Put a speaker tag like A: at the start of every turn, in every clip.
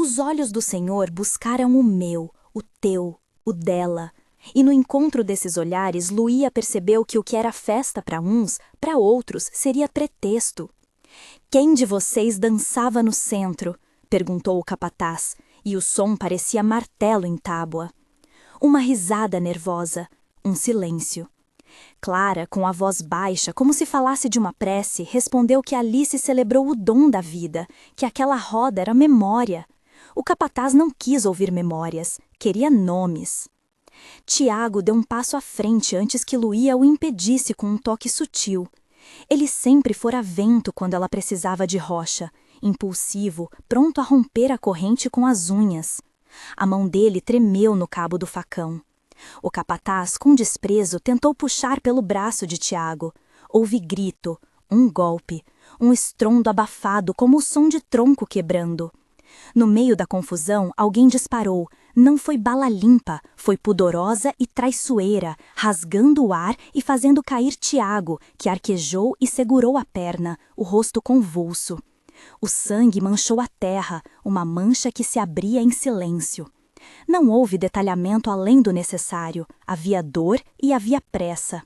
A: Os olhos do Senhor buscaram o meu, o teu, o dela. E no encontro desses olhares, Luía percebeu que o que era festa para uns, para outros, seria pretexto. Quem de vocês dançava no centro? Perguntou o capataz, e o som parecia martelo em tábua. Uma risada nervosa, um silêncio. Clara, com a voz baixa, como se falasse de uma prece, respondeu que Alice celebrou o dom da vida, que aquela roda era memória. O capataz não quis ouvir memórias, queria nomes. Tiago deu um passo à frente antes que Luía o impedisse com um toque sutil. Ele sempre fora vento quando ela precisava de rocha, impulsivo, pronto a romper a corrente com as unhas. A mão dele tremeu no cabo do facão. O capataz, com desprezo, tentou puxar pelo braço de Tiago. Houve grito, um golpe, um estrondo abafado como o som de tronco quebrando. No meio da confusão, alguém disparou. Não foi bala limpa, foi pudorosa e traiçoeira, rasgando o ar e fazendo cair Tiago, que arquejou e segurou a perna, o rosto convulso. O sangue manchou a terra, uma mancha que se abria em silêncio. Não houve detalhamento além do necessário, havia dor e havia pressa.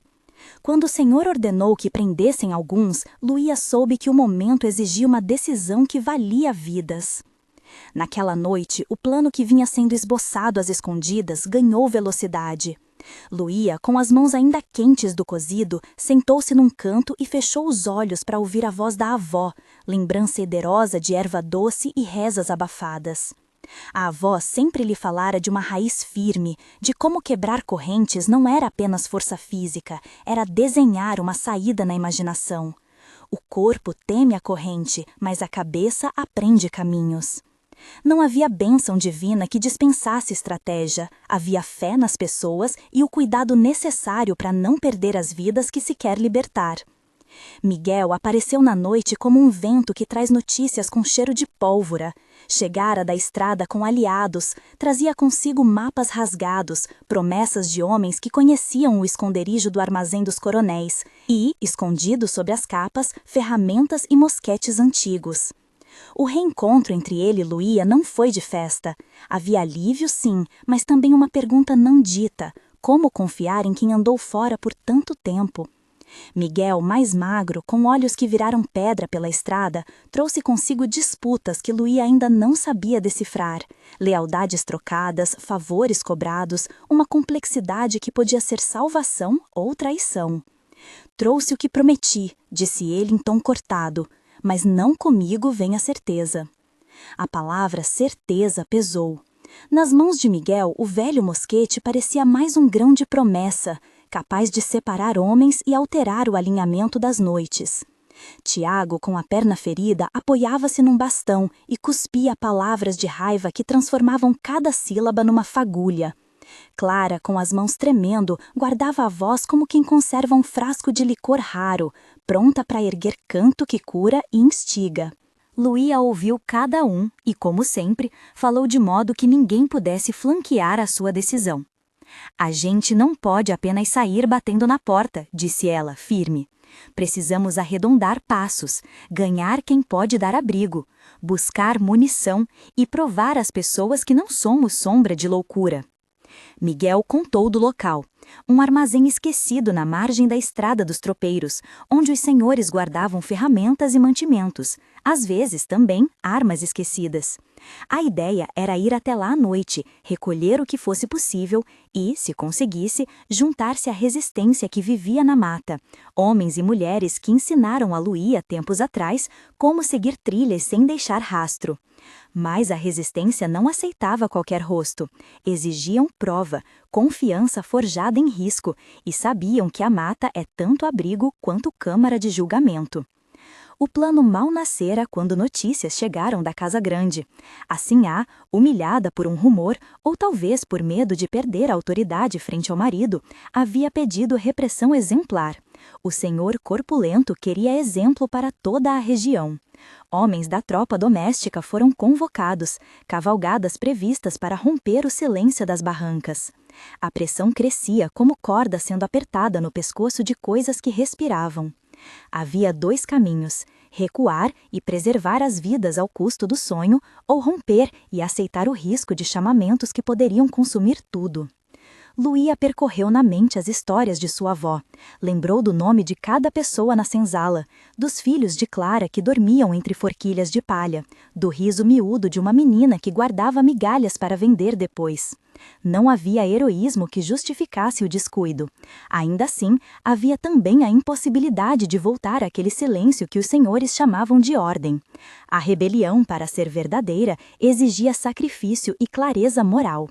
A: Quando o Senhor ordenou que prendessem alguns, Luía soube que o momento exigia uma decisão que valia vidas. Naquela noite, o plano que vinha sendo esboçado às escondidas ganhou velocidade. Luía, com as mãos ainda quentes do cozido, sentou-se num canto e fechou os olhos para ouvir a voz da avó, lembrança hederosa de erva doce e rezas abafadas. A avó sempre lhe falara de uma raiz firme, de como quebrar correntes não era apenas força física, era desenhar uma saída na imaginação. O corpo teme a corrente, mas a cabeça aprende caminhos. Não havia bênção divina que dispensasse estratégia, havia fé nas pessoas e o cuidado necessário para não perder as vidas que se quer libertar. Miguel apareceu na noite como um vento que traz notícias com cheiro de pólvora. Chegara da estrada com aliados, trazia consigo mapas rasgados, promessas de homens que conheciam o esconderijo do armazém dos coronéis e, escondidos sob as capas, ferramentas e mosquetes antigos. O reencontro entre ele e Luía não foi de festa. Havia alívio, sim, mas também uma pergunta não dita: como confiar em quem andou fora por tanto tempo? Miguel, mais magro, com olhos que viraram pedra pela estrada, trouxe consigo disputas que Luía ainda não sabia decifrar, lealdades trocadas, favores cobrados, uma complexidade que podia ser salvação ou traição. Trouxe o que prometi, disse ele em tom cortado, mas não comigo vem a certeza. A palavra certeza pesou. Nas mãos de Miguel, o velho mosquete parecia mais um grão de promessa, capaz de separar homens e alterar o alinhamento das noites. Tiago, com a perna ferida, apoiava-se num bastão e cuspia palavras de raiva que transformavam cada sílaba numa fagulha. Clara, com as mãos tremendo, guardava a voz como quem conserva um frasco de licor raro, pronta para erguer canto que cura e instiga. Luía ouviu cada um e, como sempre, falou de modo que ninguém pudesse flanquear a sua decisão. A gente não pode apenas sair batendo na porta, disse ela, firme. Precisamos arredondar passos, ganhar quem pode dar abrigo, buscar munição e provar às pessoas que não somos sombra de loucura. Miguel contou do local, um armazém esquecido na margem da estrada dos tropeiros, onde os senhores guardavam ferramentas e mantimentos, às vezes também armas esquecidas. A ideia era ir até lá à noite, recolher o que fosse possível e, se conseguisse, juntar-se à resistência que vivia na mata, homens e mulheres que ensinaram a Luía tempos atrás como seguir trilhas sem deixar rastro. Mas a resistência não aceitava qualquer rosto. Exigiam prova, confiança forjada em risco, e sabiam que a mata é tanto abrigo quanto câmara de julgamento. O plano mal nascera quando notícias chegaram da Casa Grande. A Sinhá, humilhada por um rumor, ou talvez por medo de perder a autoridade frente ao marido, havia pedido repressão exemplar. O senhor corpulento queria exemplo para toda a região. Homens da tropa doméstica foram convocados, cavalgadas previstas para romper o silêncio das barrancas. A pressão crescia como corda sendo apertada no pescoço de coisas que respiravam. Havia dois caminhos: recuar e preservar as vidas ao custo do sonho, ou romper e aceitar o risco de chamamentos que poderiam consumir tudo. Luía percorreu na mente as histórias de sua avó. Lembrou do nome de cada pessoa na senzala, dos filhos de Clara que dormiam entre forquilhas de palha, do riso miúdo de uma menina que guardava migalhas para vender depois. Não havia heroísmo que justificasse o descuido. Ainda assim, havia também a impossibilidade de voltar àquele silêncio que os senhores chamavam de ordem. A rebelião, para ser verdadeira, exigia sacrifício e clareza moral.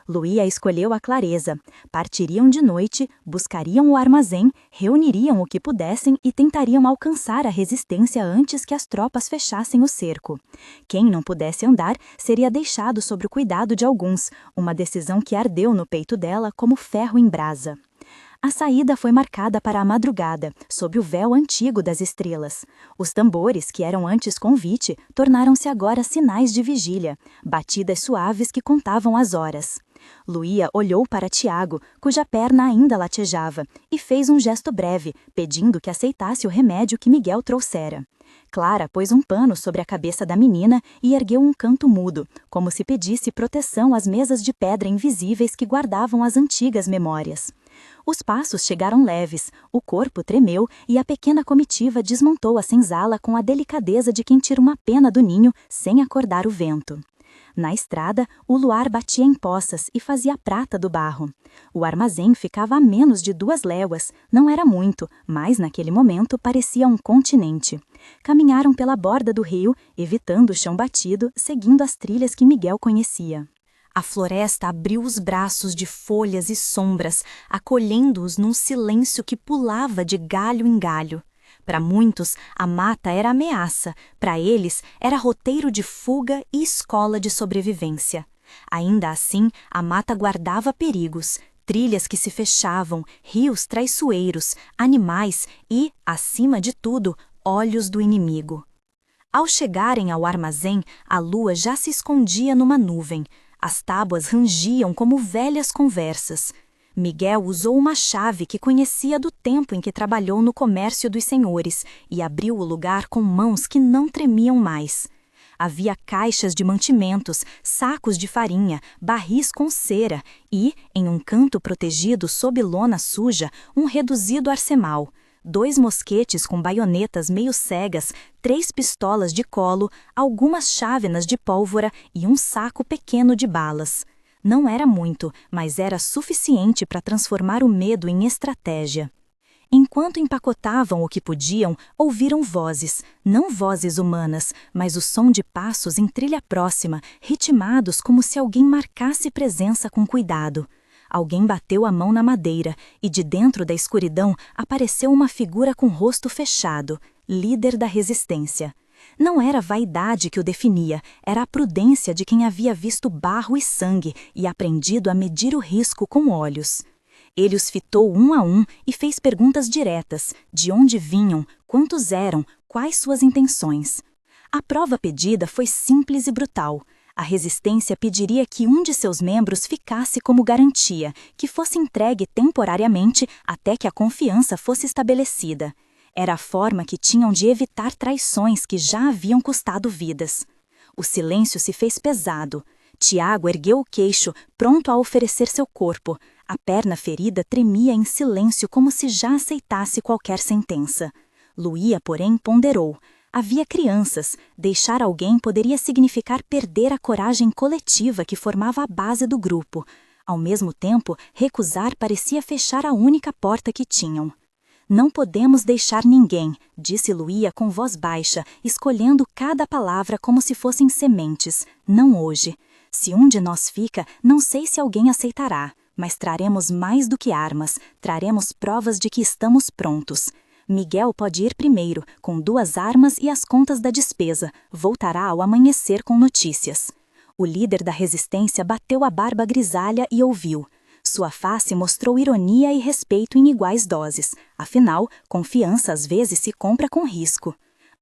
A: Luía escolheu a clareza. Partiriam de noite, buscariam o armazém, reuniriam o que pudessem e tentariam alcançar a resistência antes que as tropas fechassem o cerco. Quem não pudesse andar seria deixado sob o cuidado de alguns, uma decisão que ardeu no peito dela como ferro em brasa. A saída foi marcada para a madrugada, sob o véu antigo das estrelas. Os tambores, que eram antes convite, tornaram-se agora sinais de vigília, batidas suaves que contavam as horas. Luía olhou para Tiago, cuja perna ainda latejava, e fez um gesto breve, pedindo que aceitasse o remédio que Miguel trouxera. Clara pôs um pano sobre a cabeça da menina e ergueu um canto mudo, como se pedisse proteção às mesas de pedra invisíveis que guardavam as antigas memórias. Os passos chegaram leves, o corpo tremeu e a pequena comitiva desmontou a senzala com a delicadeza de quem tira uma pena do ninho sem acordar o vento. Na estrada, o luar batia em poças e fazia prata do barro. O armazém ficava a menos de 2 léguas, não era muito, mas naquele momento parecia um continente. Caminharam pela borda do rio, evitando o chão batido, seguindo as trilhas que Miguel conhecia. A floresta abriu os braços de folhas e sombras, acolhendo-os num silêncio que pulava de galho em galho. Para muitos, a mata era ameaça, para eles era roteiro de fuga e escola de sobrevivência. Ainda assim, a mata guardava perigos, trilhas que se fechavam, rios traiçoeiros, animais e, acima de tudo, olhos do inimigo. Ao chegarem ao armazém, a lua já se escondia numa nuvem. As tábuas rangiam como velhas conversas. Miguel usou uma chave que conhecia do tempo em que trabalhou no comércio dos senhores e abriu o lugar com mãos que não tremiam mais. Havia caixas de mantimentos, sacos de farinha, barris com cera e, em um canto protegido sob lona suja, um reduzido arsenal. 2 mosquetes com baionetas meio cegas, 3 pistolas de colo, algumas chávenas de pólvora e um saco pequeno de balas. Não era muito, mas era suficiente para transformar o medo em estratégia. Enquanto empacotavam o que podiam, ouviram vozes, não vozes humanas, mas o som de passos em trilha próxima, ritmados como se alguém marcasse presença com cuidado. Alguém bateu a mão na madeira e de dentro da escuridão apareceu uma figura com rosto fechado, líder da resistência. Não era a vaidade que o definia, era a prudência de quem havia visto barro e sangue e aprendido a medir o risco com olhos. Ele os fitou um a um e fez perguntas diretas, de onde vinham, quantos eram, quais suas intenções. A prova pedida foi simples e brutal. A resistência pediria que um de seus membros ficasse como garantia, que fosse entregue temporariamente até que a confiança fosse estabelecida. Era a forma que tinham de evitar traições que já haviam custado vidas. O silêncio se fez pesado. Tiago ergueu o queixo, pronto a oferecer seu corpo. A perna ferida tremia em silêncio como se já aceitasse qualquer sentença. Luía, porém, ponderou. Havia crianças. Deixar alguém poderia significar perder a coragem coletiva que formava a base do grupo. Ao mesmo tempo, recusar parecia fechar a única porta que tinham. Não podemos deixar ninguém, disse Luía com voz baixa, escolhendo cada palavra como se fossem sementes. Não hoje. Se um de nós fica, não sei se alguém aceitará, mas traremos mais do que armas, traremos provas de que estamos prontos. Miguel pode ir primeiro, com 2 armas e as contas da despesa. Voltará ao amanhecer com notícias. O líder da resistência bateu a barba grisalha e ouviu. Sua face mostrou ironia e respeito em iguais doses. Afinal, confiança às vezes se compra com risco.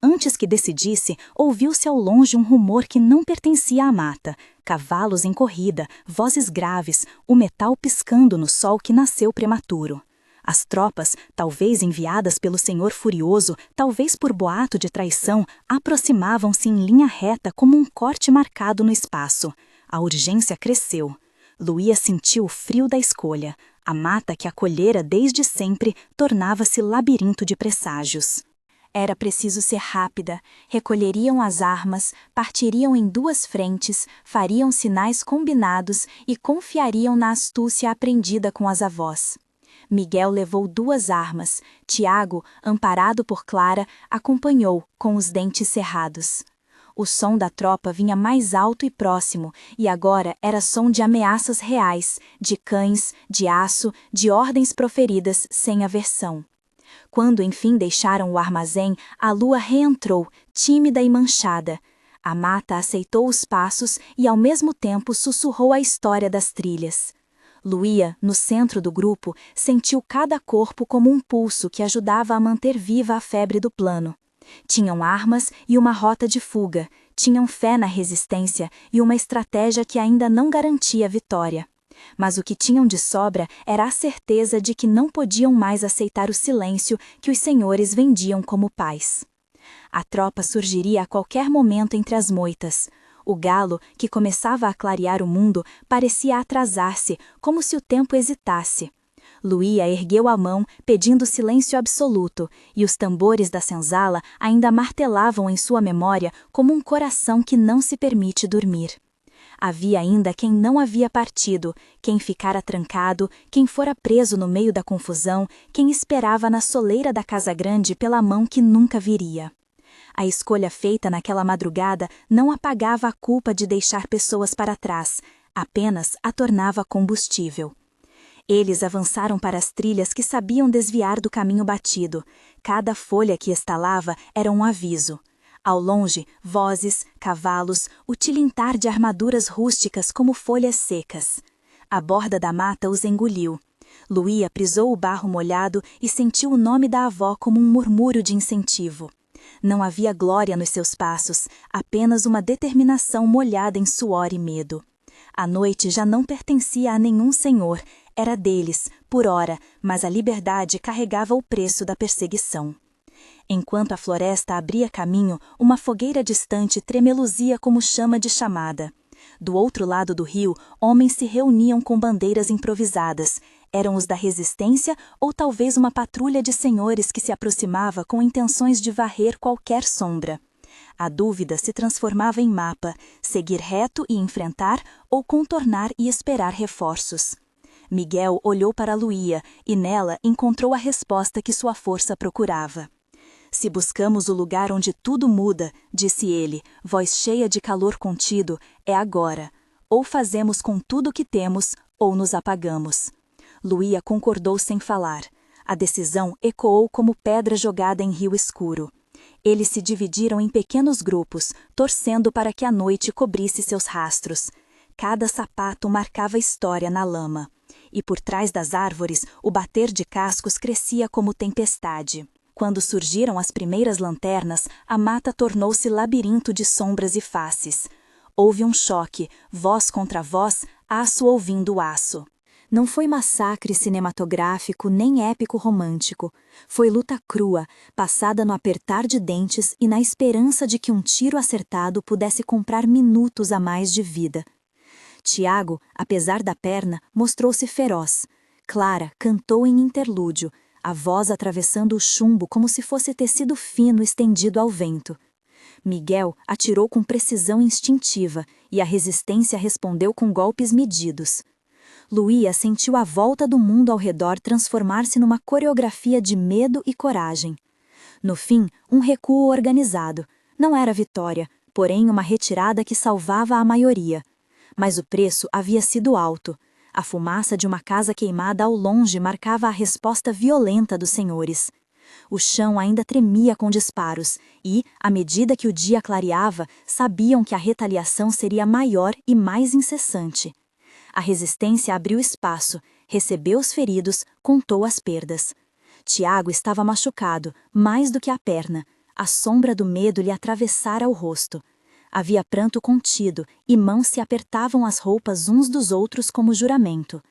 A: Antes que decidisse, ouviu-se ao longe um rumor que não pertencia à mata. Cavalos em corrida, vozes graves, o metal piscando no sol que nasceu prematuro. As tropas, talvez enviadas pelo Senhor furioso, talvez por boato de traição, aproximavam-se em linha reta como um corte marcado no espaço. A urgência cresceu. Luía sentiu o frio da escolha. A mata que acolhera desde sempre tornava-se labirinto de presságios. Era preciso ser rápida. Recolheriam as armas, partiriam em duas frentes, fariam sinais combinados e confiariam na astúcia aprendida com as avós. Miguel levou duas armas. Tiago, amparado por Clara, acompanhou, com os dentes cerrados. O som da tropa vinha mais alto e próximo, e agora era som de ameaças reais, de cães, de aço, de ordens proferidas sem aversão. Quando enfim deixaram o armazém, a lua reentrou, tímida e manchada. A mata aceitou os passos e ao mesmo tempo sussurrou a história das trilhas. Luía, no centro do grupo, sentiu cada corpo como um pulso que ajudava a manter viva a febre do plano. Tinham armas e uma rota de fuga, tinham fé na resistência e uma estratégia que ainda não garantia vitória. Mas o que tinham de sobra era a certeza de que não podiam mais aceitar o silêncio que os senhores vendiam como paz. A tropa surgiria a qualquer momento entre as moitas. O galo, que começava a clarear o mundo, parecia atrasar-se, como se o tempo hesitasse. Luía ergueu a mão, pedindo silêncio absoluto, e os tambores da senzala ainda martelavam em sua memória como um coração que não se permite dormir. Havia ainda quem não havia partido, quem ficara trancado, quem fora preso no meio da confusão, quem esperava na soleira da casa grande pela mão que nunca viria. A escolha feita naquela madrugada não apagava a culpa de deixar pessoas para trás, apenas a tornava combustível. Eles avançaram para as trilhas que sabiam desviar do caminho batido. Cada folha que estalava era um aviso. Ao longe, vozes, cavalos, o tilintar de armaduras rústicas como folhas secas. A borda da mata os engoliu. Luía prisou o barro molhado e sentiu o nome da avó como um murmúrio de incentivo. Não havia glória nos seus passos, apenas uma determinação molhada em suor e medo. A noite já não pertencia a nenhum senhor, era deles, por ora, mas a liberdade carregava o preço da perseguição. Enquanto a floresta abria caminho, uma fogueira distante tremeluzia como chama de chamada. Do outro lado do rio, homens se reuniam com bandeiras improvisadas. Eram os da resistência ou talvez uma patrulha de senhores que se aproximava com intenções de varrer qualquer sombra. A dúvida se transformava em mapa, seguir reto e enfrentar ou contornar e esperar reforços. Miguel olhou para Luía e nela encontrou a resposta que sua força procurava. Se buscamos o lugar onde tudo muda, disse ele, voz cheia de calor contido, é agora. Ou fazemos com tudo o que temos, ou nos apagamos. Luía concordou sem falar. A decisão ecoou como pedra jogada em rio escuro. Eles se dividiram em pequenos grupos, torcendo para que a noite cobrisse seus rastros. Cada sapato marcava história na lama. E por trás das árvores, o bater de cascos crescia como tempestade. Quando surgiram as primeiras lanternas, a mata tornou-se labirinto de sombras e faces. Houve um choque, voz contra voz, aço ouvindo aço. Não foi massacre cinematográfico nem épico romântico. Foi luta crua, passada no apertar de dentes e na esperança de que um tiro acertado pudesse comprar minutos a mais de vida. Tiago, apesar da perna, mostrou-se feroz. Clara cantou em interlúdio, a voz atravessando o chumbo como se fosse tecido fino estendido ao vento. Miguel atirou com precisão instintiva e a resistência respondeu com golpes medidos. Luía sentiu a volta do mundo ao redor transformar-se numa coreografia de medo e coragem. No fim, um recuo organizado. Não era vitória, porém uma retirada que salvava a maioria. Mas o preço havia sido alto. A fumaça de uma casa queimada ao longe marcava a resposta violenta dos senhores. O chão ainda tremia com disparos e, à medida que o dia clareava, sabiam que a retaliação seria maior e mais incessante. A resistência abriu espaço, recebeu os feridos, contou as perdas. Tiago estava machucado, mais do que a perna. A sombra do medo lhe atravessara o rosto. Havia pranto contido e mãos se apertavam as roupas uns dos outros como juramento.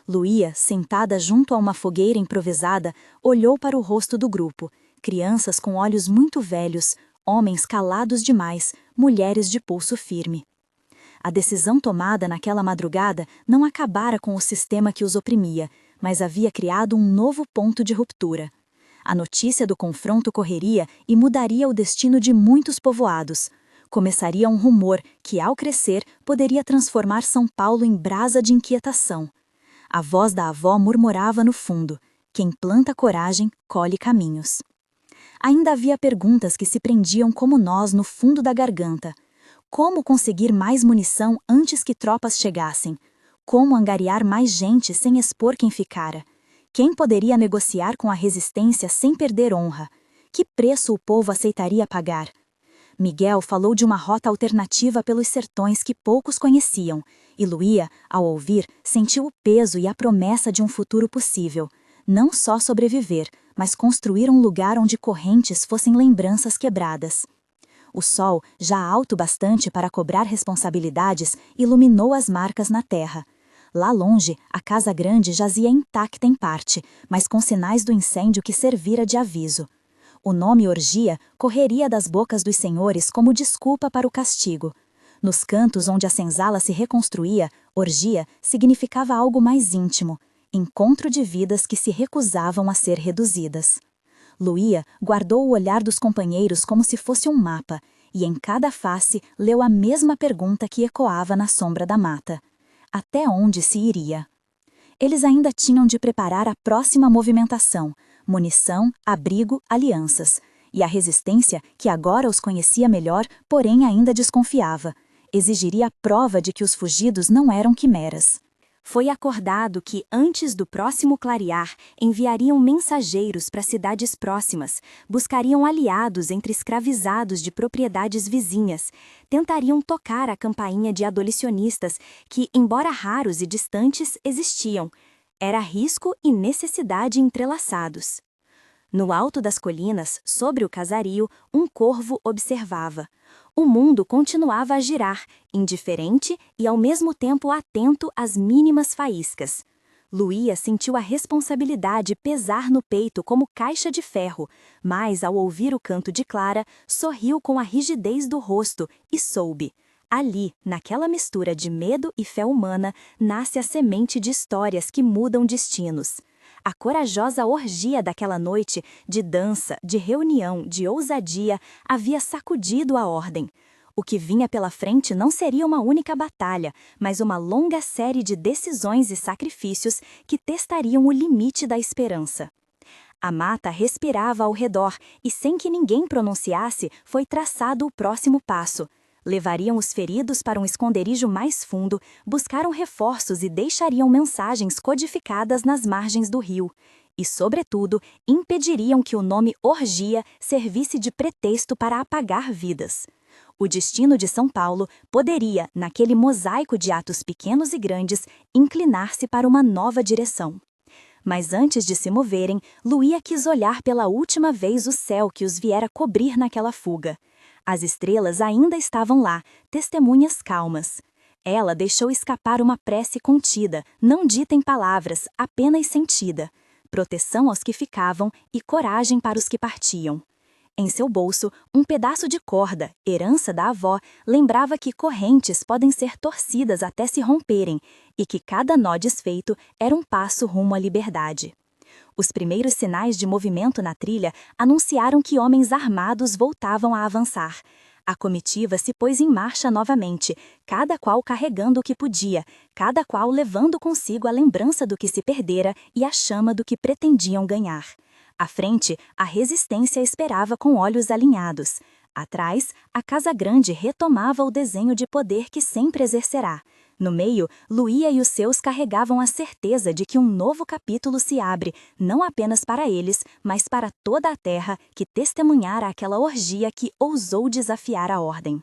A: Luía, sentada junto a uma fogueira improvisada, olhou para o rosto do grupo. Crianças com olhos muito velhos, homens calados demais, mulheres de pulso firme. A decisão tomada naquela madrugada não acabara com o sistema que os oprimia, mas havia criado um novo ponto de ruptura. A notícia do confronto correria e mudaria o destino de muitos povoados. Começaria um rumor que, ao crescer, poderia transformar São Paulo em brasa de inquietação. A voz da avó murmurava no fundo: quem planta coragem, colhe caminhos. Ainda havia perguntas que se prendiam como nós no fundo da garganta. Como conseguir mais munição antes que tropas chegassem? Como angariar mais gente sem expor quem ficara? Quem poderia negociar com a resistência sem perder honra? Que preço o povo aceitaria pagar? Miguel falou de uma rota alternativa pelos sertões que poucos conheciam, e Luía, ao ouvir, sentiu o peso e a promessa de um futuro possível. Não só sobreviver, mas construir um lugar onde correntes fossem lembranças quebradas. O sol, já alto bastante para cobrar responsabilidades, iluminou as marcas na terra. Lá longe, a casa grande jazia intacta em parte, mas com sinais do incêndio que servira de aviso. O nome orgia correria das bocas dos senhores como desculpa para o castigo. Nos cantos onde a senzala se reconstruía, orgia significava algo mais íntimo, encontro de vidas que se recusavam a ser reduzidas. Luía guardou o olhar dos companheiros como se fosse um mapa, e em cada face leu a mesma pergunta que ecoava na sombra da mata: até onde se iria? Eles ainda tinham de preparar a próxima movimentação: munição, abrigo, alianças. E a resistência, que agora os conhecia melhor, porém ainda desconfiava, exigiria a prova de que os fugidos não eram quimeras. Foi acordado que, antes do próximo clarear, enviariam mensageiros para cidades próximas, buscariam aliados entre escravizados de propriedades vizinhas, tentariam tocar a campainha de abolicionistas que, embora raros e distantes, existiam. Era risco e necessidade entrelaçados. No alto das colinas, sobre o casario, um corvo observava. O mundo continuava a girar, indiferente e ao mesmo tempo atento às mínimas faíscas. Luía sentiu a responsabilidade pesar no peito como caixa de ferro, mas, ao ouvir o canto de Clara, sorriu com a rigidez do rosto e soube. Ali, naquela mistura de medo e fé humana, nasce a semente de histórias que mudam destinos. A corajosa orgia daquela noite, de dança, de reunião, de ousadia, havia sacudido a ordem. O que vinha pela frente não seria uma única batalha, mas uma longa série de decisões e sacrifícios que testariam o limite da esperança. A mata respirava ao redor e, sem que ninguém pronunciasse, foi traçado o próximo passo. Levariam os feridos para um esconderijo mais fundo, buscaram reforços e deixariam mensagens codificadas nas margens do rio. E, sobretudo, impediriam que o nome orgia servisse de pretexto para apagar vidas. O destino de São Paulo poderia, naquele mosaico de atos pequenos e grandes, inclinar-se para uma nova direção. Mas antes de se moverem, Luía quis olhar pela última vez o céu que os viera cobrir naquela fuga. As estrelas ainda estavam lá, testemunhas calmas. Ela deixou escapar uma prece contida, não dita em palavras, apenas sentida. Proteção aos que ficavam e coragem para os que partiam. Em seu bolso, um pedaço de corda, herança da avó, lembrava que correntes podem ser torcidas até se romperem e que cada nó desfeito era um passo rumo à liberdade. Os primeiros sinais de movimento na trilha anunciaram que homens armados voltavam a avançar. A comitiva se pôs em marcha novamente, cada qual carregando o que podia, cada qual levando consigo a lembrança do que se perdera e a chama do que pretendiam ganhar. À frente, a resistência esperava com olhos alinhados. Atrás, a Casa Grande retomava o desenho de poder que sempre exercerá. No meio, Luía e os seus carregavam a certeza de que um novo capítulo se abre, não apenas para eles, mas para toda a terra que testemunhara aquela orgia que ousou desafiar a ordem.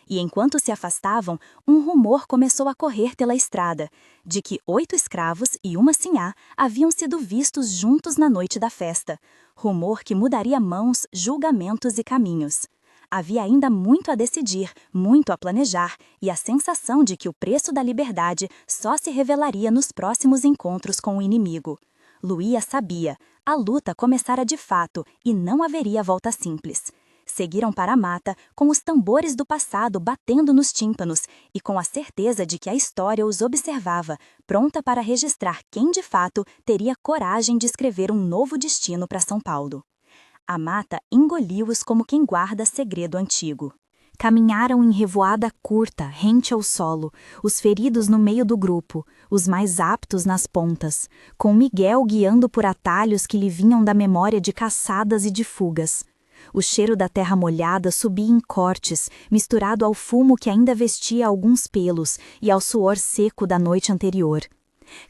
A: E enquanto se afastavam, um rumor começou a correr pela estrada, de que 8 escravos e uma sinhá haviam sido vistos juntos na noite da festa. Rumor que mudaria mãos, julgamentos e caminhos. Havia ainda muito a decidir, muito a planejar, e a sensação de que o preço da liberdade só se revelaria nos próximos encontros com o inimigo. Luía sabia, a luta começara de fato e não haveria volta simples. Seguiram para a mata, com os tambores do passado batendo nos tímpanos e com a certeza de que a história os observava, pronta para registrar quem de fato teria coragem de escrever um novo destino para São Paulo. A mata engoliu-os como quem guarda segredo antigo. Caminharam em revoada curta, rente ao solo, os feridos no meio do grupo, os mais aptos nas pontas, com Miguel guiando por atalhos que lhe vinham da memória de caçadas e de fugas. O cheiro da terra molhada subia em cortes, misturado ao fumo que ainda vestia alguns pelos e ao suor seco da noite anterior.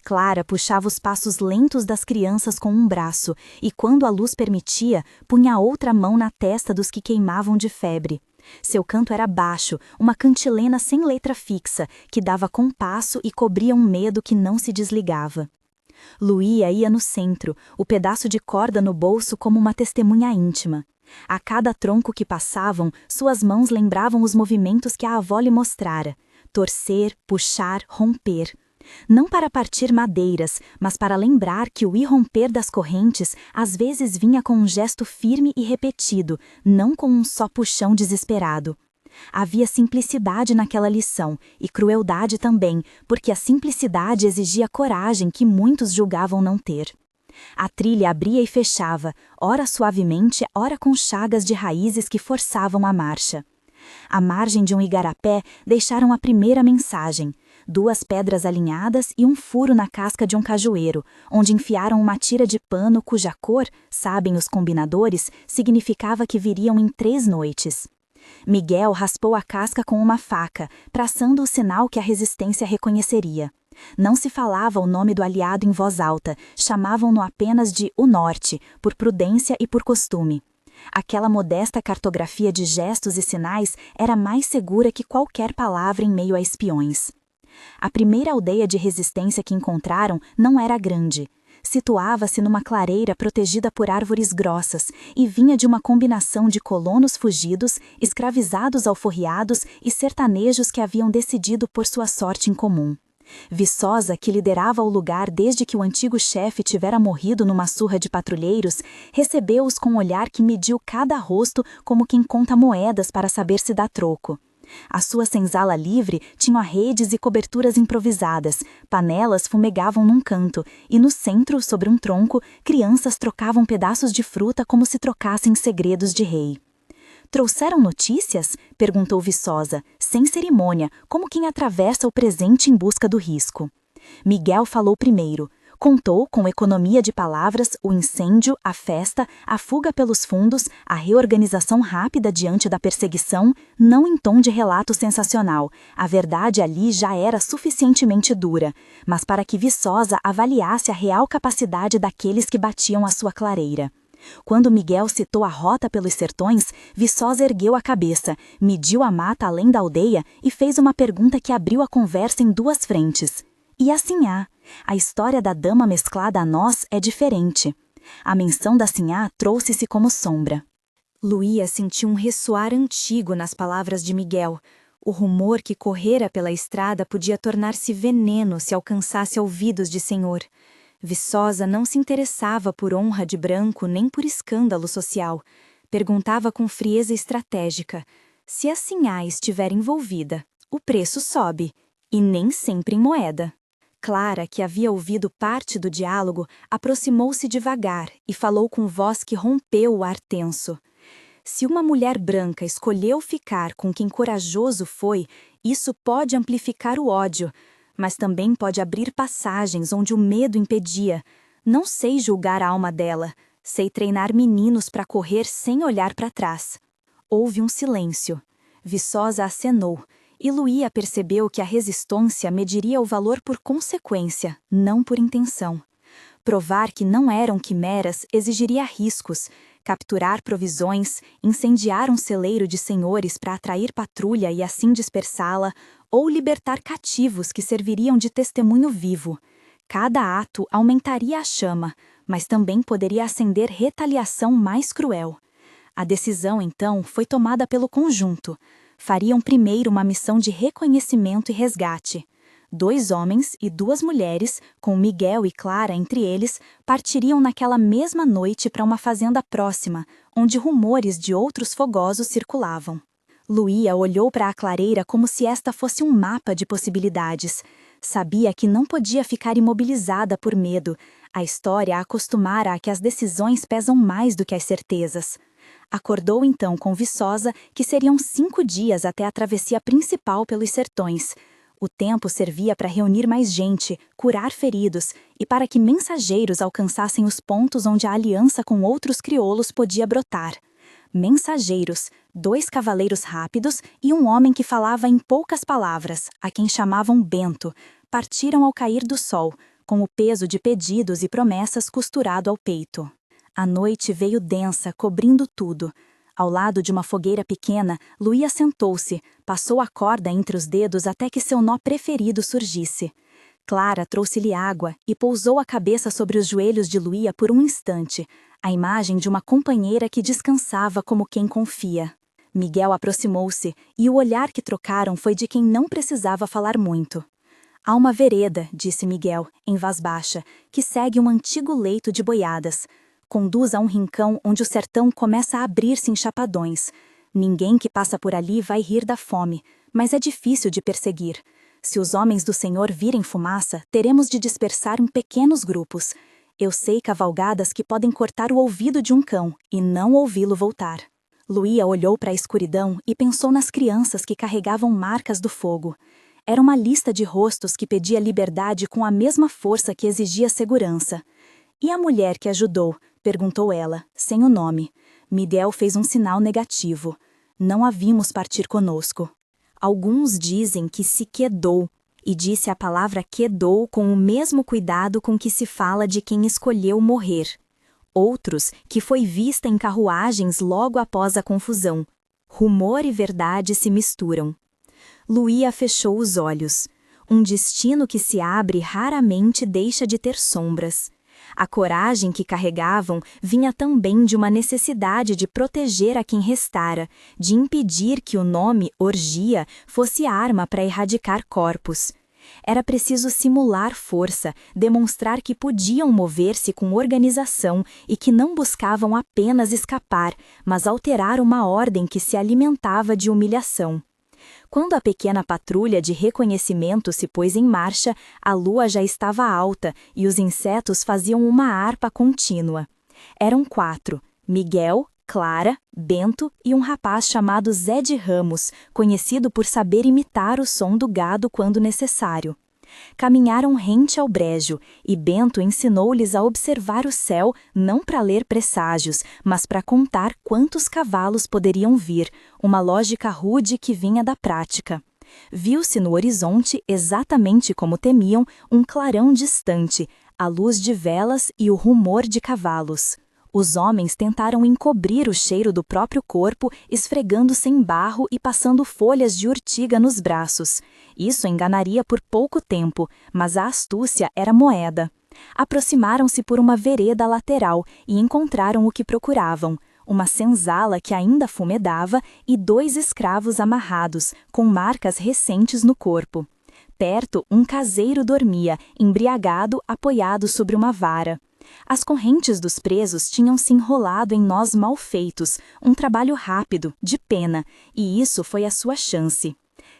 A: Clara puxava os passos lentos das crianças com um braço e, quando a luz permitia, punha a outra mão na testa dos que queimavam de febre. Seu canto era baixo, uma cantilena sem letra fixa, que dava compasso e cobria um medo que não se desligava. Luía ia no centro, o pedaço de corda no bolso como uma testemunha íntima. A cada tronco que passavam, suas mãos lembravam os movimentos que a avó lhe mostrara: torcer, puxar, romper. Não para partir madeiras, mas para lembrar que o irromper das correntes às vezes vinha com um gesto firme e repetido, não com um só puxão desesperado. Havia simplicidade naquela lição, e crueldade também, porque a simplicidade exigia coragem que muitos julgavam não ter. A trilha abria e fechava, ora suavemente, ora com chagas de raízes que forçavam a marcha. À margem de um igarapé deixaram a primeira mensagem: 2 pedras alinhadas e um furo na casca de um cajueiro, onde enfiaram uma tira de pano cuja cor, sabem os combinadores, significava que viriam em 3 noites. Miguel raspou a casca com uma faca, traçando o sinal que a resistência reconheceria. Não se falava o nome do aliado em voz alta, chamavam-no apenas de O Norte, por prudência e por costume. Aquela modesta cartografia de gestos e sinais era mais segura que qualquer palavra em meio a espiões. A primeira aldeia de resistência que encontraram não era grande. Situava-se numa clareira protegida por árvores grossas e vinha de uma combinação de colonos fugidos, escravizados alforriados e sertanejos que haviam decidido por sua sorte em comum. Viçosa, que liderava o lugar desde que o antigo chefe tivera morrido numa surra de patrulheiros, recebeu-os com um olhar que mediu cada rosto como quem conta moedas para saber se dá troco. A sua senzala livre tinha redes e coberturas improvisadas, panelas fumegavam num canto, e no centro, sobre um tronco, crianças trocavam pedaços de fruta como se trocassem segredos de rei. «Trouxeram notícias?» perguntou Viçosa, sem cerimônia, como quem atravessa o presente em busca do risco. Miguel falou primeiro. Contou, com economia de palavras, o incêndio, a festa, a fuga pelos fundos, a reorganização rápida diante da perseguição, não em tom de relato sensacional. A verdade ali já era suficientemente dura, mas para que Viçosa avaliasse a real capacidade daqueles que batiam à sua clareira. Quando Miguel citou a rota pelos sertões, Viçosa ergueu a cabeça, mediu a mata além da aldeia e fez uma pergunta que abriu a conversa em 2 frentes. E a Sinhá? A história da dama mesclada a nós é diferente. A menção da Sinhá trouxe-se como sombra. Luía sentiu um ressoar antigo nas palavras de Miguel. O rumor que correra pela estrada podia tornar-se veneno se alcançasse ouvidos de senhor. Viçosa não se interessava por honra de branco nem por escândalo social. Perguntava com frieza estratégica: se a Sinhá estiver envolvida, o preço sobe, e nem sempre em moeda. Clara, que havia ouvido parte do diálogo, aproximou-se devagar e falou com voz que rompeu o ar tenso. Se uma mulher branca escolheu ficar com quem corajoso foi, isso pode amplificar o ódio, mas também pode abrir passagens onde o medo impedia. Não sei julgar a alma dela, sei treinar meninos para correr sem olhar para trás. Houve um silêncio. Viçosa acenou, e Luía percebeu que a resistência mediria o valor por consequência, não por intenção. Provar que não eram quimeras exigiria riscos, capturar provisões, incendiar um celeiro de senhores para atrair patrulha e assim dispersá-la, ou libertar cativos que serviriam de testemunho vivo. Cada ato aumentaria a chama, mas também poderia acender retaliação mais cruel. A decisão, então, foi tomada pelo conjunto. Fariam primeiro uma missão de reconhecimento e resgate. 2 homens e 2 mulheres, com Miguel e Clara entre eles, partiriam naquela mesma noite para uma fazenda próxima, onde rumores de outros fogosos circulavam. Luía olhou para a clareira como se esta fosse um mapa de possibilidades. Sabia que não podia ficar imobilizada por medo. A história a acostumara a que as decisões pesam mais do que as certezas. Acordou então com Viçosa que seriam 5 dias até a travessia principal pelos sertões. O tempo servia para reunir mais gente, curar feridos e para que mensageiros alcançassem os pontos onde a aliança com outros crioulos podia brotar. Mensageiros, 2 cavaleiros rápidos e um homem que falava em poucas palavras, a quem chamavam Bento, partiram ao cair do sol, com o peso de pedidos e promessas costurado ao peito. A noite veio densa, cobrindo tudo. Ao lado de uma fogueira pequena, Luía sentou-se, passou a corda entre os dedos até que seu nó preferido surgisse. Clara trouxe-lhe água e pousou a cabeça sobre os joelhos de Luía por um instante, a imagem de uma companheira que descansava como quem confia. Miguel aproximou-se e o olhar que trocaram foi de quem não precisava falar muito. Há uma vereda, disse Miguel, em voz baixa, que segue um antigo leito de boiadas. Conduz a um rincão onde o sertão começa a abrir-se em chapadões. Ninguém que passa por ali vai rir da fome, mas é difícil de perseguir. Se os homens do Senhor virem fumaça, teremos de dispersar em pequenos grupos. Eu sei cavalgadas que podem cortar o ouvido de um cão e não ouvi-lo voltar. Luía olhou para a escuridão e pensou nas crianças que carregavam marcas do fogo. Era uma lista de rostos que pedia liberdade com a mesma força que exigia segurança. E a mulher que ajudou? Perguntou ela, sem o nome. Miguel fez um sinal negativo. Não a vimos partir conosco. Alguns dizem que se quedou, e disse a palavra quedou com o mesmo cuidado com que se fala de quem escolheu morrer. Outros, que foi vista em carruagens logo após a confusão. Rumor e verdade se misturam. Luía fechou os olhos. Um destino que se abre raramente deixa de ter sombras. A coragem que carregavam vinha também de uma necessidade de proteger a quem restara, de impedir que o nome orgia fosse arma para erradicar corpos. Era preciso simular força, demonstrar que podiam mover-se com organização e que não buscavam apenas escapar, mas alterar uma ordem que se alimentava de humilhação. Quando a pequena patrulha de reconhecimento se pôs em marcha, a lua já estava alta e os insetos faziam uma harpa contínua. Eram 4, Miguel, Clara, Bento e um rapaz chamado Zé de Ramos, conhecido por saber imitar o som do gado quando necessário. Caminharam rente ao brejo, e Bento ensinou-lhes a observar o céu não para ler presságios, mas para contar quantos cavalos poderiam vir, uma lógica rude que vinha da prática. Viu-se no horizonte, exatamente como temiam, um clarão distante, a luz de velas e o rumor de cavalos. Os homens tentaram encobrir o cheiro do próprio corpo, esfregando-se em barro e passando folhas de urtiga nos braços. Isso enganaria por pouco tempo, mas a astúcia era moeda. Aproximaram-se por uma vereda lateral e encontraram o que procuravam: uma senzala que ainda fumedava e 2 escravos amarrados, com marcas recentes no corpo. Perto, um caseiro dormia, embriagado, apoiado sobre uma vara. As correntes dos presos tinham se enrolado em nós mal feitos, um trabalho rápido, de pena, e isso foi a sua chance.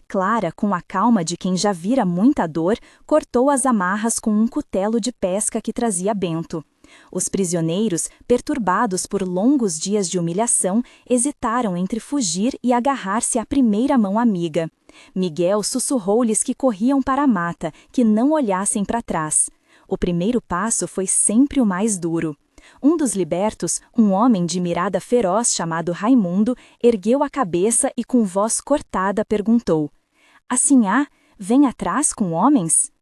A: Clara, com a calma de quem já vira muita dor, cortou as amarras com um cutelo de pesca que trazia Bento. Os prisioneiros, perturbados por longos dias de humilhação, hesitaram entre fugir e agarrar-se à primeira mão amiga. Miguel sussurrou-lhes que corriam para a mata, que não olhassem para trás. O primeiro passo foi sempre o mais duro. Um dos libertos, um homem de mirada feroz chamado Raimundo, ergueu a cabeça e com voz cortada perguntou: "Assim vem atrás com homens?"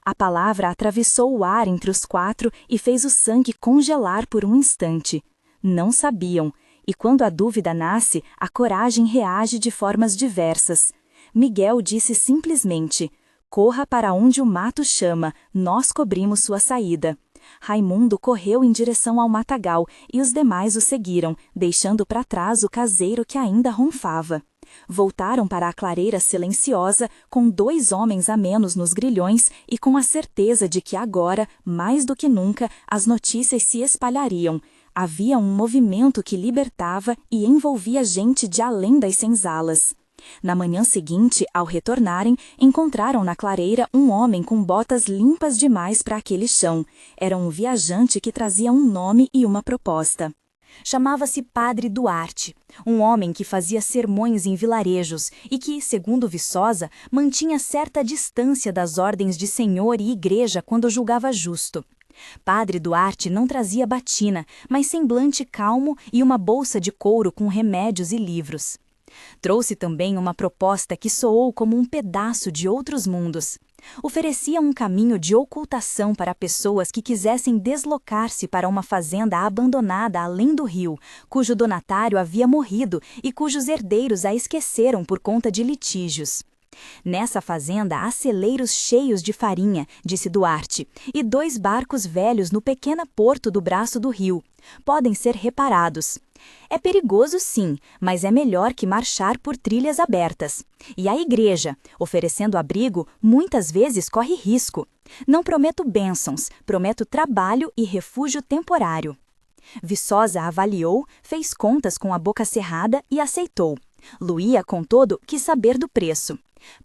A: A palavra atravessou o ar entre os 4 e fez o sangue congelar por um instante. Não sabiam, e quando a dúvida nasce, a coragem reage de formas diversas. Miguel disse simplesmente: "Corra para onde o mato chama, nós cobrimos sua saída." Raimundo correu em direção ao matagal e os demais o seguiram, deixando para trás o caseiro que ainda ronfava. Voltaram para a clareira silenciosa, com 2 homens a menos nos grilhões e com a certeza de que agora, mais do que nunca, as notícias se espalhariam. Havia um movimento que libertava e envolvia gente de além das senzalas. Na manhã seguinte, ao retornarem, encontraram na clareira um homem com botas limpas demais para aquele chão. Era um viajante que trazia um nome e uma proposta. Chamava-se Padre Duarte, um homem que fazia sermões em vilarejos e que, segundo Viçosa, mantinha certa distância das ordens de senhor e igreja quando julgava justo. Padre Duarte não trazia batina, mas semblante calmo e uma bolsa de couro com remédios e livros. Trouxe também uma proposta que soou como um pedaço de outros mundos. Oferecia um caminho de ocultação para pessoas que quisessem deslocar-se para uma fazenda abandonada além do rio, cujo donatário havia morrido e cujos herdeiros a esqueceram por conta de litígios. Nessa fazenda há celeiros cheios de farinha, disse Duarte, e 2 barcos velhos no pequeno porto do braço do rio. Podem ser reparados. É perigoso sim, mas é melhor que marchar por trilhas abertas. E a igreja, oferecendo abrigo, muitas vezes corre risco. Não prometo bênçãos, prometo trabalho e refúgio temporário. Viçosa avaliou, fez contas com a boca cerrada e aceitou. Luía, contudo, quis saber do preço.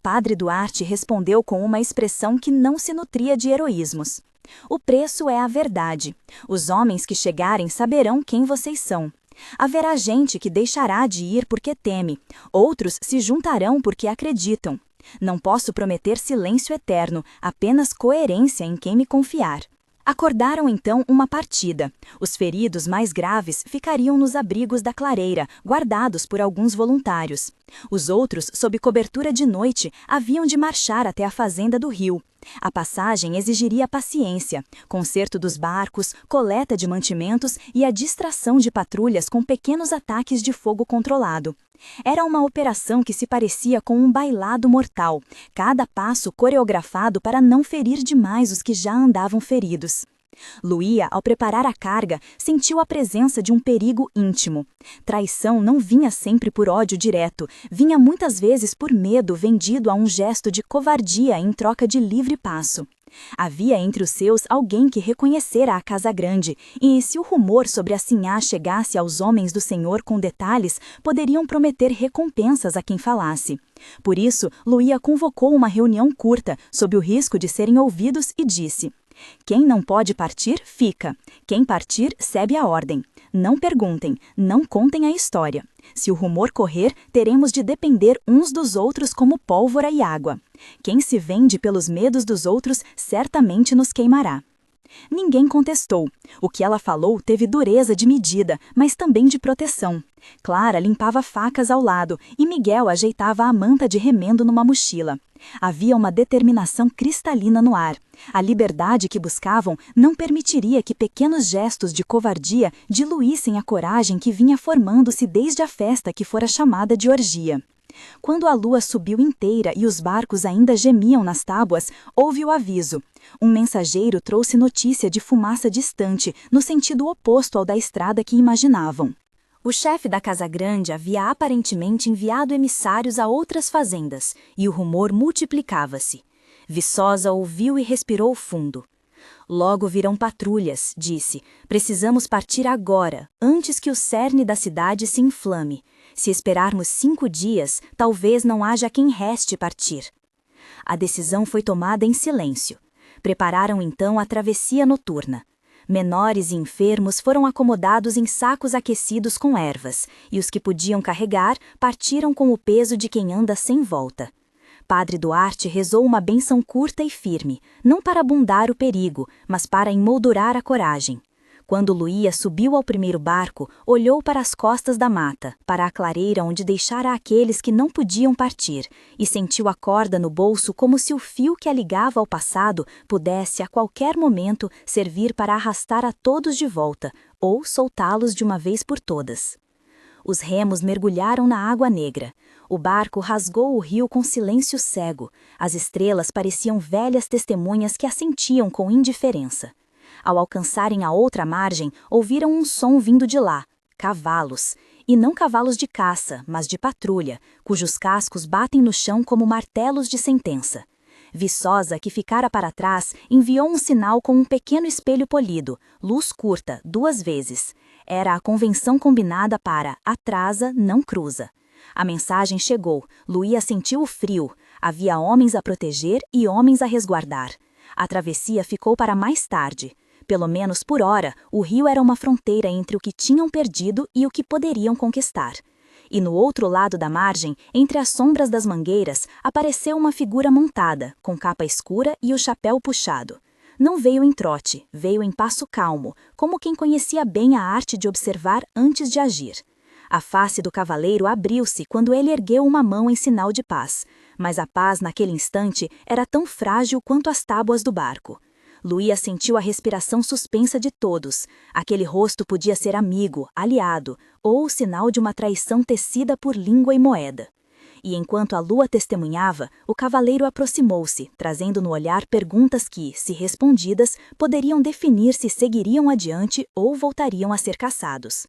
A: Padre Duarte respondeu com uma expressão que não se nutria de heroísmos. O preço é a verdade. Os homens que chegarem saberão quem vocês são. Haverá gente que deixará de ir porque teme, outros se juntarão porque acreditam. Não posso prometer silêncio eterno, apenas coerência em quem me confiar. Acordaram então uma partida. Os feridos mais graves ficariam nos abrigos da clareira, guardados por alguns voluntários. Os outros, sob cobertura de noite, haviam de marchar até a fazenda do rio. A passagem exigiria paciência, conserto dos barcos, coleta de mantimentos e a distração de patrulhas com pequenos ataques de fogo controlado. Era uma operação que se parecia com um bailado mortal, cada passo coreografado para não ferir demais os que já andavam feridos. Luía, ao preparar a carga, sentiu a presença de um perigo íntimo. Traição não vinha sempre por ódio direto, vinha muitas vezes por medo vendido a um gesto de covardia em troca de livre passo. Havia entre os seus alguém que reconhecera a Casa Grande, e se o rumor sobre a Sinhá chegasse aos homens do Senhor com detalhes, poderiam prometer recompensas a quem falasse. Por isso, Luía convocou uma reunião curta, sob o risco de serem ouvidos, e disse: quem não pode partir, fica. Quem partir, segue a ordem. Não perguntem, não contem a história. Se o rumor correr, teremos de depender uns dos outros como pólvora e água. Quem se vende pelos medos dos outros, certamente nos queimará. Ninguém contestou. O que ela falou teve dureza de medida, mas também de proteção. Clara limpava facas ao lado e Miguel ajeitava a manta de remendo numa mochila. Havia uma determinação cristalina no ar. A liberdade que buscavam não permitiria que pequenos gestos de covardia diluíssem a coragem que vinha formando-se desde a festa que fora chamada de orgia. Quando a lua subiu inteira e os barcos ainda gemiam nas tábuas, houve o aviso. Um mensageiro trouxe notícia de fumaça distante, no sentido oposto ao da estrada que imaginavam. O chefe da Casa Grande havia aparentemente enviado emissários a outras fazendas, e o rumor multiplicava-se. Viçosa ouviu e respirou fundo. Logo virão patrulhas, disse. Precisamos partir agora, antes que o cerne da cidade se inflame. Se esperarmos 5 dias, talvez não haja quem reste partir. A decisão foi tomada em silêncio. Prepararam então a travessia noturna. Menores e enfermos foram acomodados em sacos aquecidos com ervas, e os que podiam carregar partiram com o peso de quem anda sem volta. Padre Duarte rezou uma bênção curta e firme, não para abundar o perigo, mas para emoldurar a coragem. Quando Luía subiu ao primeiro barco, olhou para as costas da mata, para a clareira onde deixara aqueles que não podiam partir, e sentiu a corda no bolso como se o fio que a ligava ao passado pudesse, a qualquer momento, servir para arrastar a todos de volta, ou soltá-los de uma vez por todas. Os remos mergulharam na água negra. O barco rasgou o rio com silêncio cego. As estrelas pareciam velhas testemunhas que assentiam com indiferença. Ao alcançarem a outra margem, ouviram um som vindo de lá. Cavalos. E não cavalos de caça, mas de patrulha, cujos cascos batem no chão como martelos de sentença. Viçosa, que ficara para trás, enviou um sinal com um pequeno espelho polido, luz curta, 2 vezes. Era a convenção combinada para atrasa, não cruza. A mensagem chegou, Luía sentiu o frio. Havia homens a proteger e homens a resguardar. A travessia ficou para mais tarde. Pelo menos por hora, o rio era uma fronteira entre o que tinham perdido e o que poderiam conquistar. E no outro lado da margem, entre as sombras das mangueiras, apareceu uma figura montada, com capa escura e o chapéu puxado. Não veio em trote, veio em passo calmo, como quem conhecia bem a arte de observar antes de agir. A face do cavaleiro abriu-se quando ele ergueu uma mão em sinal de paz, mas a paz naquele instante era tão frágil quanto as tábuas do barco. Luía sentiu a respiração suspensa de todos. Aquele rosto podia ser amigo, aliado, ou o sinal de uma traição tecida por língua e moeda. E enquanto a lua testemunhava, o cavaleiro aproximou-se, trazendo no olhar perguntas que, se respondidas, poderiam definir se seguiriam adiante ou voltariam a ser caçados.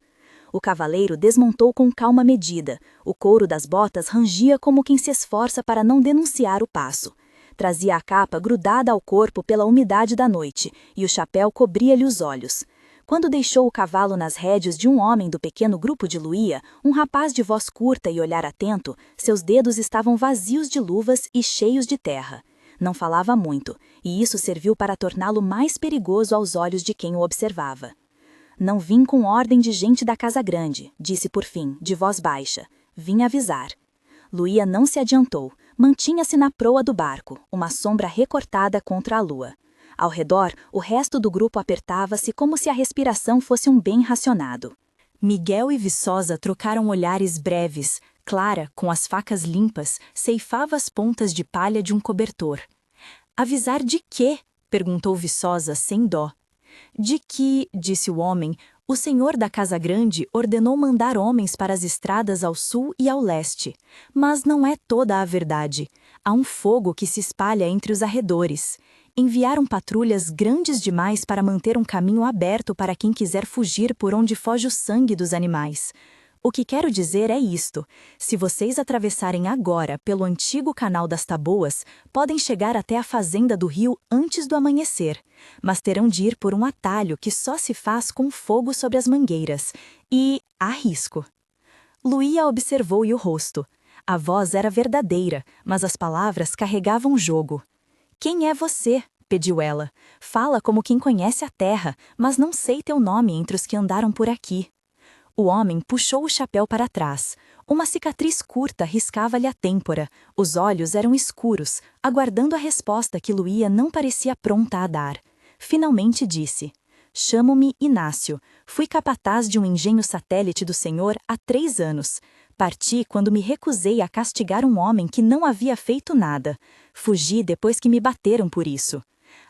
A: O cavaleiro desmontou com calma medida. O couro das botas rangia como quem se esforça para não denunciar o passo. Trazia a capa grudada ao corpo pela umidade da noite, e o chapéu cobria-lhe os olhos. Quando deixou o cavalo nas rédeas de um homem do pequeno grupo de Luía, um rapaz de voz curta e olhar atento, seus dedos estavam vazios de luvas e cheios de terra. Não falava muito, e isso serviu para torná-lo mais perigoso aos olhos de quem o observava. Não vim com ordem de gente da casa grande, disse por fim, de voz baixa. Vim avisar. Luía não se adiantou, mantinha-se na proa do barco, uma sombra recortada contra a lua. Ao redor, o resto do grupo apertava-se como se a respiração fosse um bem racionado. Miguel e Viçosa trocaram olhares breves. Clara, com as facas limpas, ceifava as pontas de palha de um cobertor. Avisar de quê? Perguntou Viçosa, sem dó. De que, disse o homem, o senhor da Casa Grande ordenou mandar homens para as estradas ao sul e ao leste. Mas não é toda a verdade. Há um fogo que se espalha entre os arredores. Enviaram patrulhas grandes demais para manter um caminho aberto para quem quiser fugir por onde foge o sangue dos animais. O que quero dizer é isto: se vocês atravessarem agora pelo antigo canal das Taboas, podem chegar até a fazenda do rio antes do amanhecer, mas terão de ir por um atalho que só se faz com fogo sobre as mangueiras, e há risco. Luía observou-lhe o rosto. A voz era verdadeira, mas as palavras carregavam jogo. Quem é você? Pediu ela. Fala como quem conhece a terra, mas não sei teu nome entre os que andaram por aqui. O homem puxou o chapéu para trás. Uma cicatriz curta riscava-lhe a têmpora. Os olhos eram escuros, aguardando a resposta que Luía não parecia pronta a dar. Finalmente disse: Chamo-me Inácio. Fui capataz de um engenho satélite do senhor há 3 anos. Parti quando me recusei a castigar um homem que não havia feito nada. Fugi depois que me bateram por isso.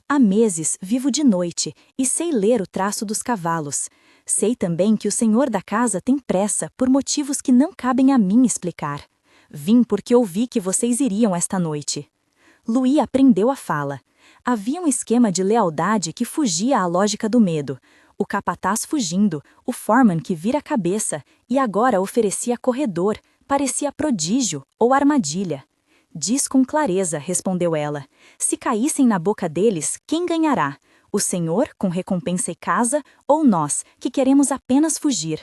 A: Há meses vivo de noite e sei ler o traço dos cavalos. Sei também que o senhor da casa tem pressa por motivos que não cabem a mim explicar. Vim porque ouvi que vocês iriam esta noite. Luía aprendeu a fala. Havia um esquema de lealdade que fugia à lógica do medo. O capataz fugindo, o foreman que vira a cabeça e agora oferecia corredor, parecia prodígio ou armadilha. Diz com clareza, respondeu ela. Se caíssem na boca deles, quem ganhará? O senhor, com recompensa e casa, ou nós, que queremos apenas fugir?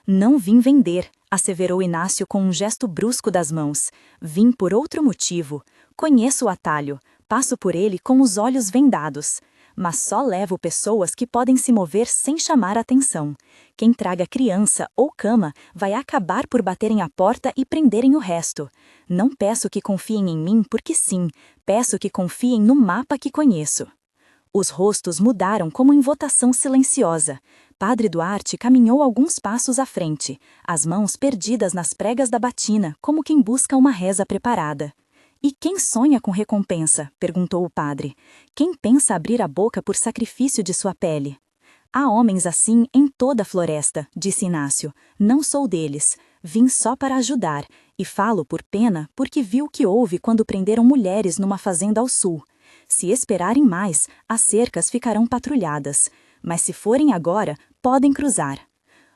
A: Não vim vender, asseverou Inácio com um gesto brusco das mãos. Vim por outro motivo. Conheço o atalho, passo por ele com os olhos vendados. Mas só levo pessoas que podem se mover sem chamar atenção. Quem traga criança ou cama vai acabar por baterem a porta e prenderem o resto. Não peço que confiem em mim porque sim, peço que confiem no mapa que conheço. Os rostos mudaram como em votação silenciosa. Padre Duarte caminhou alguns passos à frente, as mãos perdidas nas pregas da batina, como quem busca uma reza preparada. E quem sonha com recompensa? Perguntou o padre. Quem pensa abrir a boca por sacrifício de sua pele? Há homens assim em toda a floresta, disse Inácio. Não sou deles. Vim só para ajudar, e falo por pena porque vi o que houve quando prenderam mulheres numa fazenda ao sul. Se esperarem mais, as cercas ficarão patrulhadas.
B: Mas se forem agora, podem cruzar.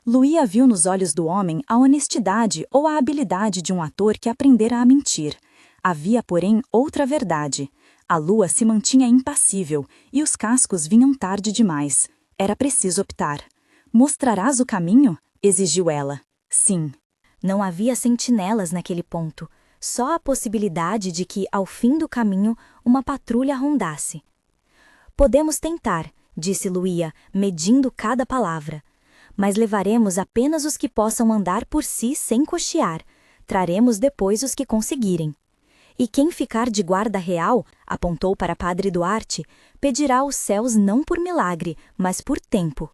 B: Luía viu nos olhos do homem a honestidade ou a habilidade de um ator que aprendera a mentir. Havia, porém, outra verdade. A lua se mantinha impassível e os cascos vinham tarde demais. Era preciso optar. Mostrarás o caminho? Exigiu ela. Sim.
A: Não havia sentinelas naquele ponto, só a possibilidade de que, ao fim do caminho, uma patrulha rondasse. Podemos tentar, disse Luía, medindo cada palavra. Mas levaremos apenas os que possam andar por si sem cochear. Traremos depois os que conseguirem. E quem ficar de guarda real, apontou para Padre Duarte, pedirá aos céus não por milagre, mas por tempo.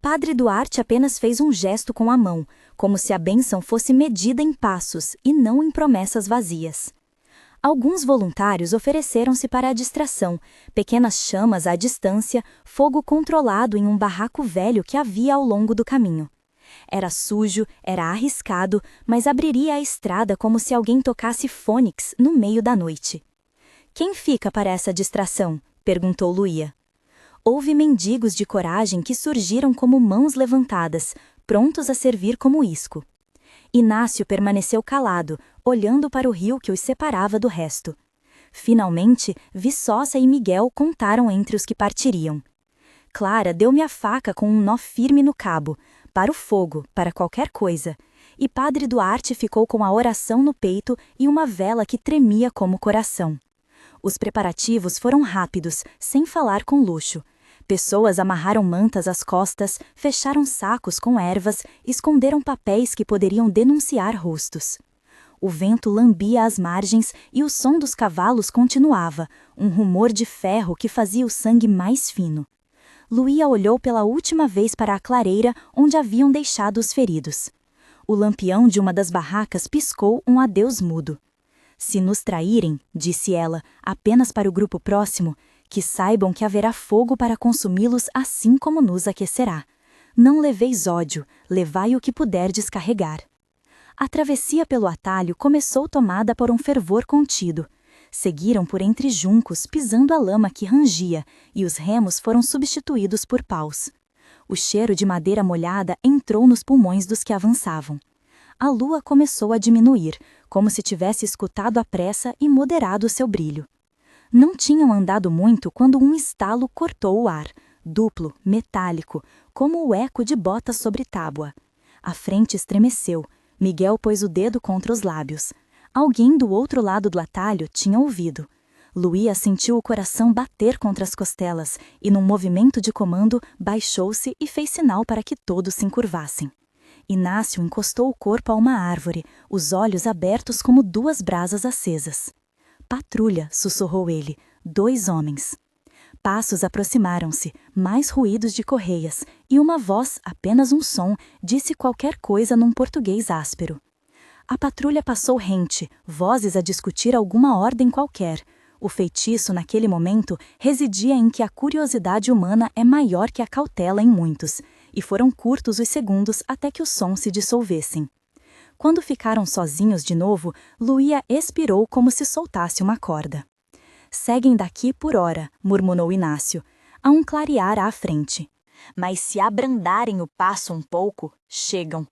A: Padre Duarte apenas fez um gesto com a mão, como se a bênção fosse medida em passos e não em promessas vazias. Alguns voluntários ofereceram-se para a distração, pequenas chamas à distância, fogo controlado em um barraco velho que havia ao longo do caminho. Era sujo, era arriscado, mas abriria a estrada como se alguém tocasse fônix no meio da noite. Quem fica para essa distração? Perguntou Luía. Houve mendigos de coragem que surgiram como mãos levantadas, prontos a servir como isco. Inácio permaneceu calado, olhando para o rio que os separava do resto. Finalmente, Viçosa e Miguel contaram entre os que partiriam. Clara deu-me a faca com um nó firme no cabo, para o fogo, para qualquer coisa, e Padre Duarte ficou com a oração no peito e uma vela que tremia como coração. Os preparativos foram rápidos, sem falar com luxo. Pessoas amarraram mantas às costas, fecharam sacos com ervas, esconderam papéis que poderiam denunciar rostos. O vento lambia as margens e o som dos cavalos continuava, um rumor de ferro que fazia o sangue mais fino. Luía olhou pela última vez para a clareira onde haviam deixado os feridos. O lampião de uma das barracas piscou um adeus mudo. Se nos traírem, disse ela, apenas para o grupo próximo, que saibam que haverá fogo para consumi-los assim como nos aquecerá. Não leveis ódio, levai o que puder descarregar. A travessia pelo atalho começou tomada por um fervor contido. Seguiram por entre juncos, pisando a lama que rangia, e os remos foram substituídos por paus. O cheiro de madeira molhada entrou nos pulmões dos que avançavam. A lua começou a diminuir, como se tivesse escutado a pressa e moderado seu brilho. Não tinham andado muito quando um estalo cortou o ar, duplo, metálico, como o eco de botas sobre tábua. A frente estremeceu. Miguel pôs o dedo contra os lábios. Alguém do outro lado do atalho tinha ouvido. Luía sentiu o coração bater contra as costelas e, num movimento de comando, baixou-se e fez sinal para que todos se encurvassem. Inácio encostou o corpo a uma árvore, os olhos abertos como duas brasas acesas. Patrulha, sussurrou ele, 2 homens. Passos aproximaram-se, mais ruídos de correias, e uma voz, apenas um som, disse qualquer coisa num português áspero. A patrulha passou rente, vozes a discutir alguma ordem qualquer. O feitiço, naquele momento, residia em que a curiosidade humana é maior que a cautela em muitos, e foram curtos os segundos até que os sons se dissolvessem. Quando ficaram sozinhos de novo, Luía expirou como se soltasse uma corda. Seguem daqui por hora, murmurou Inácio. Há um clarear à frente. Mas se abrandarem o passo um pouco, chegam.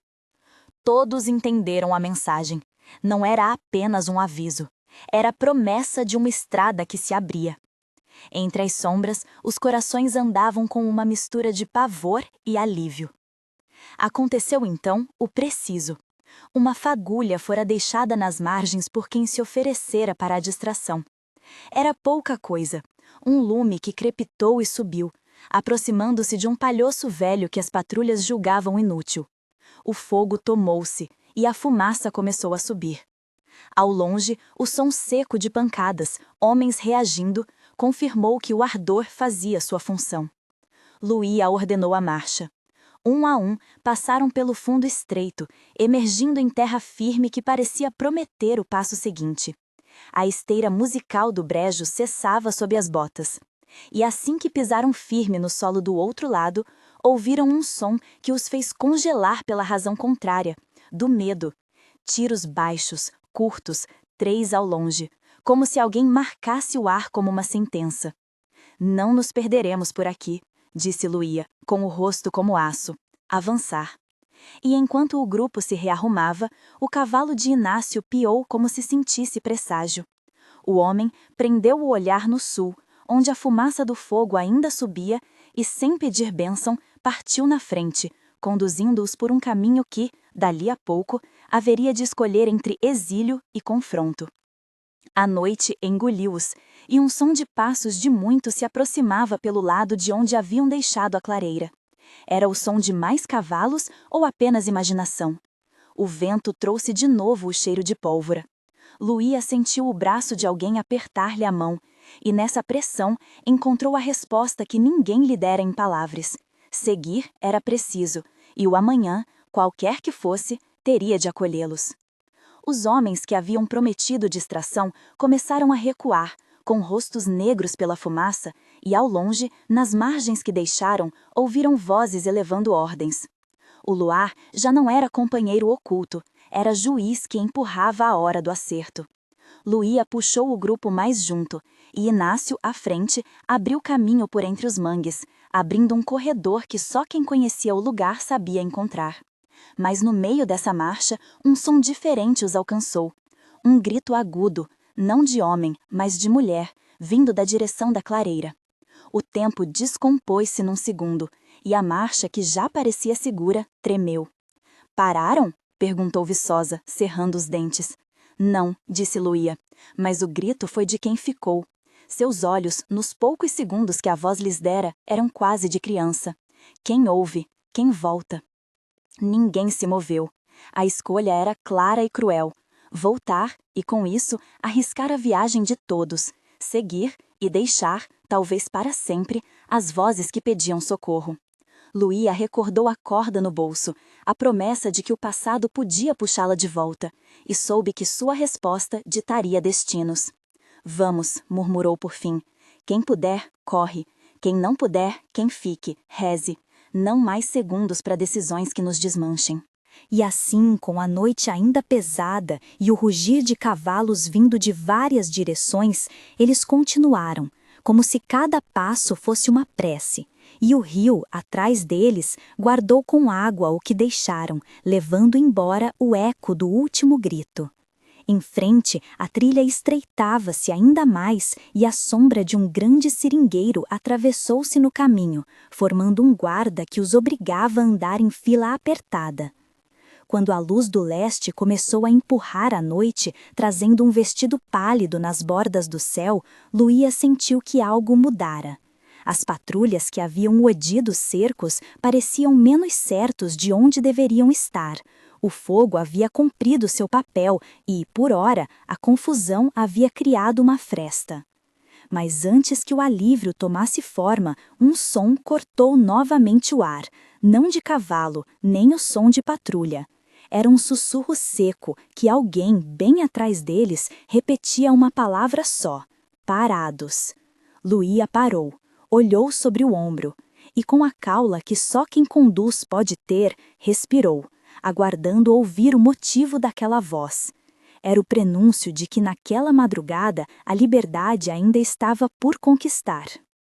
A: Todos entenderam a mensagem. Não era apenas um aviso. Era a promessa de uma estrada que se abria. Entre as sombras, os corações andavam com uma mistura de pavor e alívio. Aconteceu então o preciso. Uma fagulha fora deixada nas margens por quem se oferecera para a distração. Era pouca coisa, um lume que crepitou e subiu, aproximando-se de um palhoço velho que as patrulhas julgavam inútil. O fogo tomou-se e a fumaça começou a subir. Ao longe, o som seco de pancadas, homens reagindo, confirmou que o ardor fazia sua função. Luía ordenou a marcha. Um a um, passaram pelo fundo estreito, emergindo em terra firme que parecia prometer o passo seguinte. A esteira musical do brejo cessava sob as botas. E assim que pisaram firme no solo do outro lado, ouviram um som que os fez congelar pela razão contrária, do medo. Tiros baixos, curtos, 3 ao longe, como se alguém marcasse o ar como uma sentença. Não nos perderemos por aqui,
B: disse Luía, com o rosto como aço. Avançar. E enquanto o grupo se rearrumava, o cavalo de Inácio piou como se sentisse presságio. O homem prendeu o olhar no sul, onde a fumaça do fogo ainda subia, e sem pedir bênção, partiu na frente, conduzindo-os por um caminho que, dali a pouco, haveria de escolher entre exílio e confronto. A noite engoliu-os, e um som de passos de muitos se aproximava pelo lado de onde haviam deixado a clareira. Era o som de mais cavalos ou apenas imaginação? O vento trouxe de novo o cheiro de pólvora. Luía sentiu o braço de alguém apertar-lhe a mão, e nessa pressão encontrou a resposta que ninguém lhe dera em palavras. Seguir era preciso, e o amanhã, qualquer que fosse, teria de acolhê-los. Os homens que haviam prometido distração começaram a recuar, com rostos negros pela fumaça, e ao longe, nas margens que deixaram, ouviram vozes elevando ordens. O luar já não era companheiro oculto, era juiz que empurrava a hora do acerto. Luía puxou o grupo mais junto, e Inácio, à frente, abriu caminho por entre os mangues, abrindo um corredor que só quem conhecia o lugar sabia encontrar. Mas no meio dessa marcha, um som diferente os alcançou. Um grito agudo, não de homem, mas de mulher, vindo da direção da clareira. O tempo descompôs-se num segundo, e a marcha, que já parecia segura, tremeu. "Pararam?" perguntou Viçosa, cerrando os dentes. "Não", disse Luía, mas o grito foi de quem ficou. Seus olhos, nos poucos segundos que a voz lhes dera, eram quase de criança. Quem ouve, quem volta. Ninguém se moveu. A escolha era clara e cruel. Voltar e, com isso, arriscar a viagem de todos. Seguir e deixar, talvez para sempre, as vozes que pediam socorro. Luía recordou a corda no bolso, a promessa de que o passado podia puxá-la de volta, e soube que sua resposta ditaria destinos. "Vamos", murmurou por fim. "Quem puder, corre. Quem não puder, quem fique, reze. Não mais segundos para decisões que nos desmanchem."
A: E assim, com a noite ainda pesada e o rugir de cavalos vindo de várias direções, eles continuaram, como se cada passo fosse uma prece. E o rio, atrás deles, guardou com água o que deixaram, levando embora o eco do último grito. Em frente, a trilha estreitava-se ainda mais e a sombra de um grande seringueiro atravessou-se no caminho, formando um guarda que os obrigava a andar em fila apertada. Quando a luz do leste começou a empurrar a noite, trazendo um vestido pálido nas bordas do céu, Luía sentiu que algo mudara. As patrulhas que haviam oedido os cercos pareciam menos certos de onde deveriam estar. O fogo havia cumprido seu papel e, por ora, a confusão havia criado uma fresta. Mas antes que o alívio tomasse forma, um som cortou novamente o ar, não de cavalo, nem o som de patrulha. Era um sussurro seco que alguém, bem atrás deles, repetia uma palavra só: "Parados." Luía parou, olhou sobre o ombro, e com a caula que só quem conduz pode ter, respirou, aguardando ouvir o motivo daquela voz. Era o prenúncio de que naquela madrugada a liberdade ainda estava por conquistar.